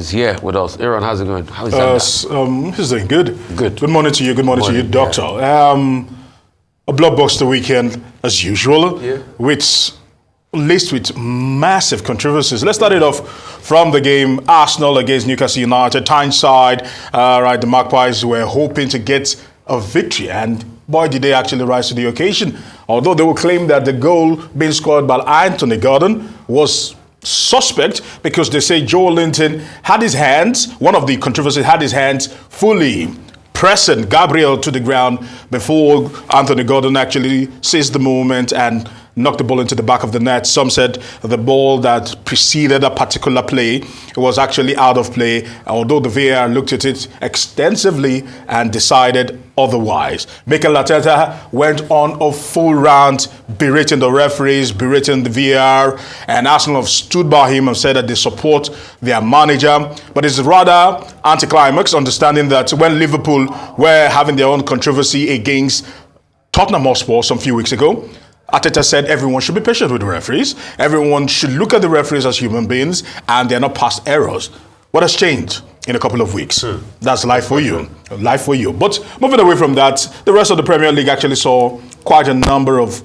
is here with us. Aaron, how's it going? How is that? He's doing good. Good. Good morning to you. Good morning to you, Doctor. Yeah. A blockbuster weekend as usual, with laced with massive controversies. Let's start it off from the game Arsenal against Newcastle United. Tyneside, the Magpies were hoping to get a victory, and boy, did they actually rise to the occasion. Although they will claim that the goal being scored by Anthony Gordon was suspect because they say Joe Linton had his hands, one of the controversies had his hands fully pressing Gabriel to the ground before Anthony Gordon actually seized the moment and knocked the ball into the back of the net. Some said the ball that preceded a particular play was actually out of play, although the VAR looked at it extensively and decided otherwise. Mikel Arteta went on a full rant, berating the referees, berating the VAR, and Arsenal have stood by him and said that they support their manager. But it's rather anticlimax, understanding that when Liverpool were having their own controversy against Tottenham Hotspur some few weeks ago, Arteta said everyone should be patient with the referees. Everyone should look at the referees as human beings, and they're not past errors. What has changed in a couple of weeks? That's life for you. Life for you. But moving away from that, the rest of the Premier League actually saw quite a number of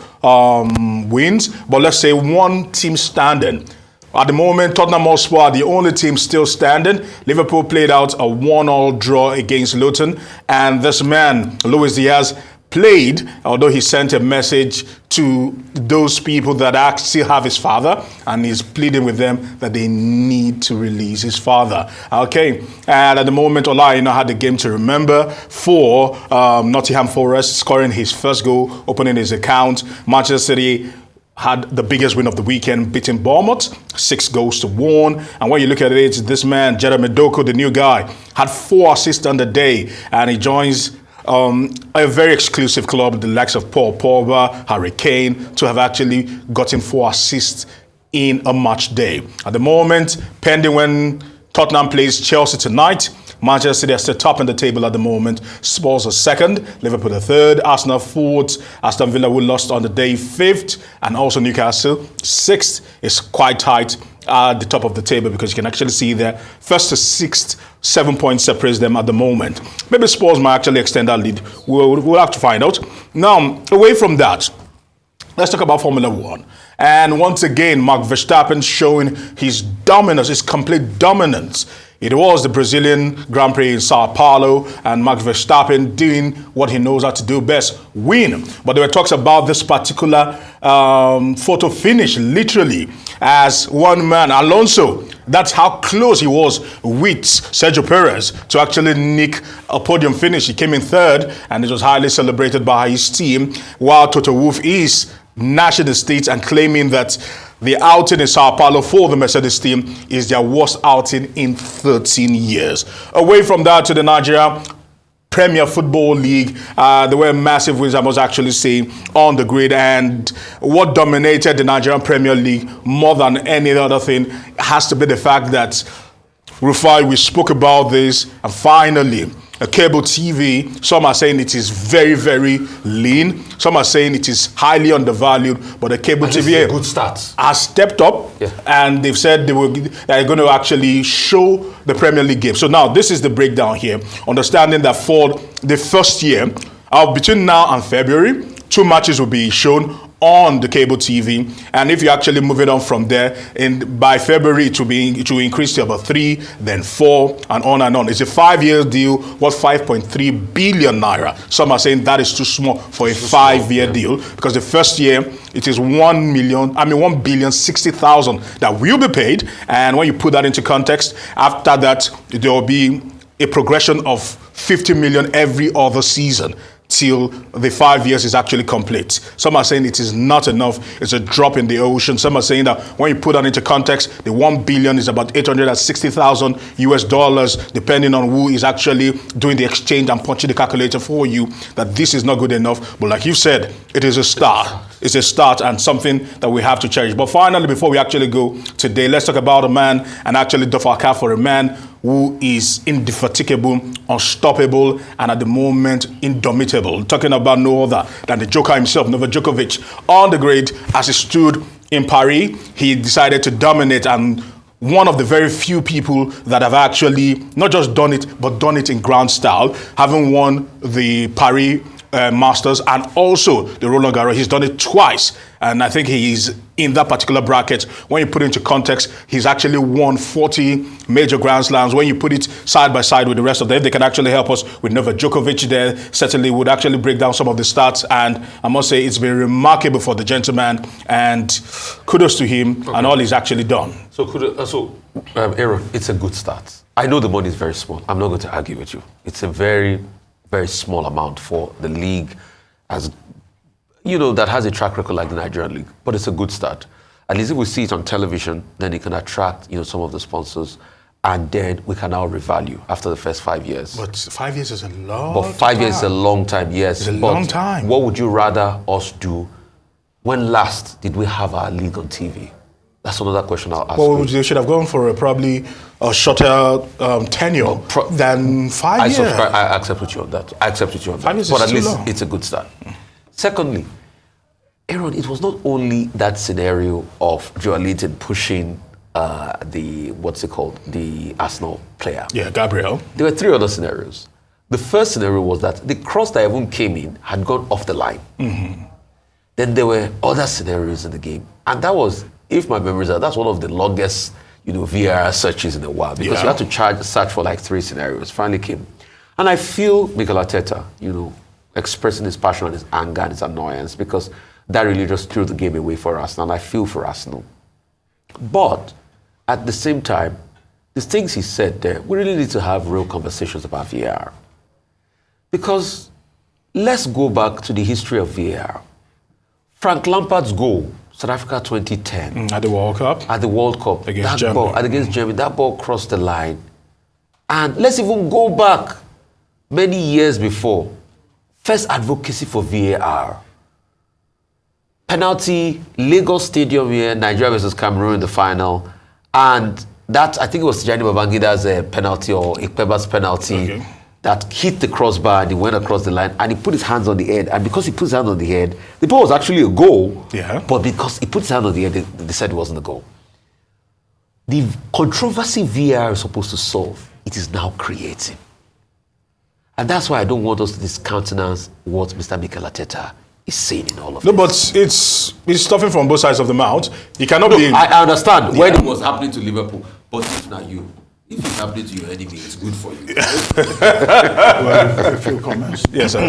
wins. But let's say one team standing. At the moment, Tottenham Hotspur are the only team still standing. Liverpool played out a 1-1 draw against Luton. And this man, Luis Diaz, played, although he sent a message to those people that still have his father, and he's pleading with them that they need to release his father. Okay, and at the moment, Ola had the game to remember for Nottingham Forest, scoring his first goal, opening his account. Manchester City had the biggest win of the weekend, beating Bournemouth 6-1. And when you look at it, this man, Jeremy Doku, the new guy, had 4 assists on the day, and he joins a very exclusive club, the likes of Paul Pogba, Harry Kane, to have actually gotten 4 assists in a match day. At the moment, pending when Tottenham plays Chelsea tonight, Manchester City are still top in the table at the moment. Spurs are second, Liverpool are third, Arsenal fourth, Aston Villa who lost on the day fifth, and also Newcastle sixth. Is quite tight at the top of the table because you can actually see there first to sixth, 7 points separates them at the moment. Maybe Spurs might actually extend that lead. We'll have to find out. Now, away from that, let's talk about Formula One. And once again, Max Verstappen showing his dominance, his complete dominance. It was the Brazilian Grand Prix in Sao Paulo, and Max Verstappen doing what he knows how to do best, win. But there were talks about this particular photo finish, literally, as one man, Alonso, that's how close he was with Sergio Perez to actually nick a podium finish. He came in third, and it was highly celebrated by his team, while Toto Wolff is gnashing his teeth and claiming that the outing in Sao Paulo for the Mercedes team is their worst outing in 13 years. Away from that to the Nigeria Premier Football League, there were massive wins, I must actually say, on the grid. And what dominated the Nigerian Premier League more than any other thing has to be the fact that, Rufai, we spoke about this, and finally, a cable TV, some are saying it is very, very lean. Some are saying it is highly undervalued. But the cable TV good start. Has stepped up, and they've said they're going to actually show the Premier League game. So now this is the breakdown here. Understanding that for the first year, between now and February, 2 matches will be shown on the cable TV, and if you actually move it on from there, by February it will increase to about 3, then 4, and on and on. It's a 5-year deal worth 5.3 billion naira. Some are saying that is too small for a 5-year deal, because the first year it is 1,060,000 that will be paid, and when you put that into context, after that there will be a progression of 50 million every other season till the 5 years is actually complete. Some are saying it is not enough. It's a drop in the ocean. Some are saying that when you put that into context, the 1 billion is about 860,000 US dollars, depending on who is actually doing the exchange and punching the calculator for you, that this is not good enough. But like you said, it is a start. It's a start and something that we have to cherish. But finally, before we actually go today, let's talk about a man and actually doff our cap for a man who is indefatigable, unstoppable, and at the moment, indomitable. Talking about no other than the Joker himself, Novak Djokovic. On the grid, as he stood in Paris, he decided to dominate and one of the very few people that have actually not just done it, but done it in grand style, having won the Paris Masters and also the Roland Garros. He's done it twice, and I think he's in that particular bracket. When you put it into context, he's actually won 40 major Grand Slams. When you put it side by side with the rest of them, they can actually help us with Nova Jovic there. Certainly would actually break down some of the stats, and I must say it's been remarkable for the gentleman, and kudos to him and all he's actually done. So, Aaron, it's a good start. I know the money is very small. I'm not going to argue with you. It's a very, very small amount for the league, as you know, that has a track record like the Nigerian league. But it's a good start. At least if we see it on television, then it can attract, some of the sponsors, and then we can now revalue after the first 5 years. But 5 years is a long time. But 5 years is a long time, yes. It's a long time. What would you rather us do? When last did we have our league on TV? That's another question I'll ask you. They should have gone for probably a shorter tenure than 5 years. I accept with you on that. 5 years but is at least long. It's a good start. Secondly, Aaron, it was not only that scenario of Joe Linton pushing the Arsenal player. Yeah, Gabriel. There were 3 other scenarios. The first scenario was that the cross that even came in had gone off the line. Mm-hmm. Then there were other scenarios in the game, and that was, if my memory is right, that's one of the longest, VAR searches in a while, because you had to search for like 3 scenarios. Finally came, and I feel Mikel Arteta, expressing his passion and his anger and his annoyance, because that really just threw the game away for Arsenal, and I feel for Arsenal. But at the same time, the things he said there, we really need to have real conversations about VAR, because let's go back to the history of VAR. Frank Lampard's goal, South Africa 2010. At the World Cup? At the World Cup. Against Germany. Against Germany, that ball crossed the line. And let's even go back many years before. First advocacy for VAR. Penalty, Lagos Stadium here, Nigeria versus Cameroon in the final. And that, I think it was Tijani Babangida's penalty or Ikpeba's penalty that hit the crossbar and he went across the line and he put his hands on the head. And because he put his hand on the head, the ball was actually a goal. Yeah. But because he put his hand on the head, they said it wasn't a goal. The controversy VAR is supposed to solve, it is now creating. And that's why I don't want us to discountenance what Mr. Mikel Arteta is saying in all of this. No, but it's stuffing from both sides of the mouth. It cannot be. I understand when it was happening to Liverpool, but if not you, if it's happening to your enemy, it's good for you. Well, a few comments. Yes, sir.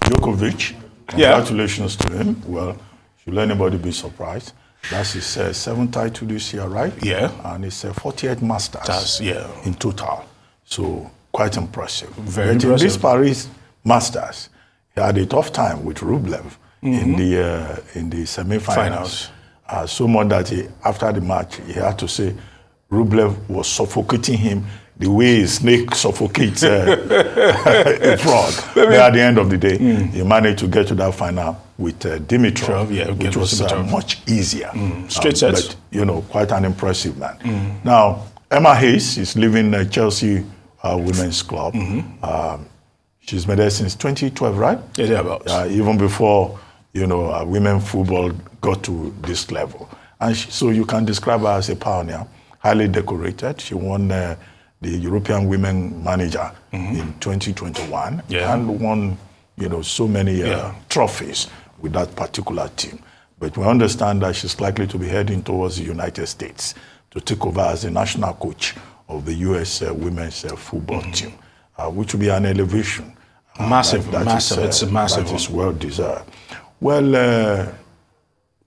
Jovic, congratulations to him. Well, should anybody be surprised? That's his 7th title this year, right? Yeah. And it's 48 Masters in total. So quite impressive. Very impressive. In this Paris Masters, he had a tough time with Rublev in the semi-finals. So much that after the match, he had to say Rublev was suffocating him the way a snake suffocates a frog. But at the end of the day, he managed to get to that final with Dimitrov, which was much easier. Straight sets. But, quite an impressive man. Now, Emma Hayes is leaving Chelsea Women's Club. She's been there since 2012, right? Yeah, about. Even before, women football got to this level. And so you can describe her as a pioneer, highly decorated. She won the European Women Manager in 2021 and won, so many trophies with that particular team. But we understand that she's likely to be heading towards the United States to take over as the national coach of the U.S. women's football team, which will be an elevation. Massive. It's a massive. That is well deserved. Well,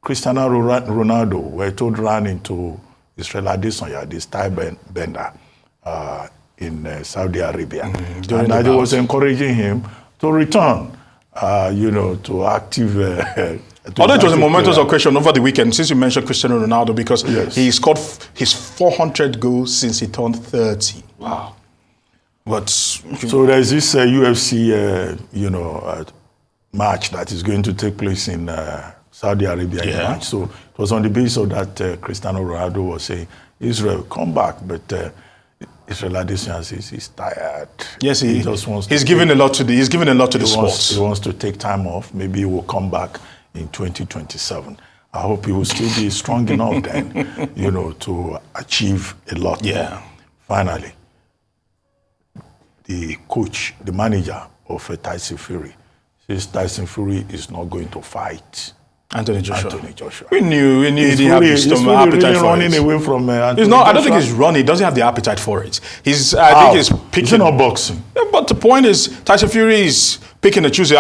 Cristiano Ronaldo, we're told, ran into Israel Adesanya, this tie bender, in Saudi Arabia. And I was encouraging him to return, to active. Although it was a momentous occasion over the weekend, since you mentioned Cristiano Ronaldo, because he scored his 400 goals since he turned 30. Wow. But so there's this UFC, match that is going to take place in Saudi Arabia. So it was on the basis of that Cristiano Ronaldo was saying, Israel, come back, but Israel Adesanya says he's tired. Yes, he just wants. He's giving a lot to the sport. He wants to take time off. Maybe he will come back in 2027. I hope he will still be strong enough then, you know, to achieve a lot. Yeah. Finally, the coach, the manager of Tyson Fury, says Tyson Fury is not going to fight Anthony Joshua. We knew he didn't have the appetite really for running it. away from Anthony He's not. I don't Joshua. think he's running. He doesn't have the appetite for it. I think he's picking. Is it not boxing? Yeah, but the point is, Tyson Fury is picking and choosing.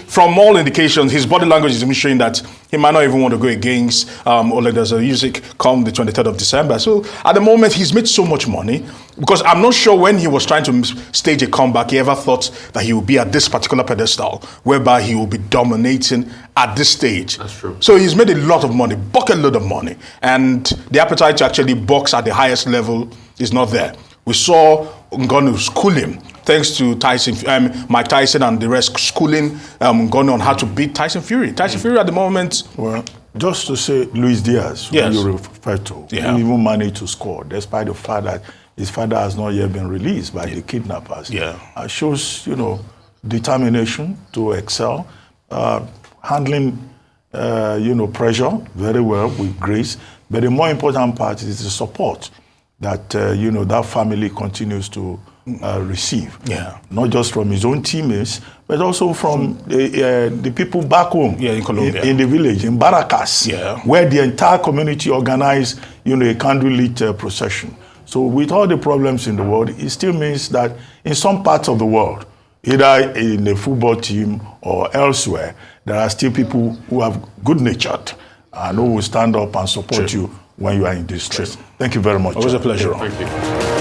From all indications, his body language is even showing that he might not even want to go against Oleg Usyk come the 23rd of December. So at the moment, he's made so much money because I'm not sure when he was trying to stage a comeback, he ever thought that he would be at this particular pedestal, whereby he will be dominating at this stage. That's true. So he's made a lot of money, bucket load of money, and the appetite to actually box at the highest level is not there. We saw Ngannou school him, thanks to Mike Tyson and the rest schooling Ngannou on how to beat Tyson Fury. Tyson Fury at the moment... Well, just to say, Luis Diaz, Yes. who you refer to, he even managed to score, despite the fact that his father has not yet been released by the kidnappers. Yeah. Shows, you know, determination to excel, handling, pressure very well with grace. But the more important part is the support that, that family continues to receive. Yeah. Not just from his own teammates, but also from the people back home. Yeah, in Colombia. In the village, in Barracas, where the entire community organized, a candlelit procession. So with all the problems in the world, it still means that in some parts of the world, either in the football team or elsewhere, there are still people who have good-natured and who will stand up and support you when you are in distress. Thank you very much. Always a pleasure. Thank you.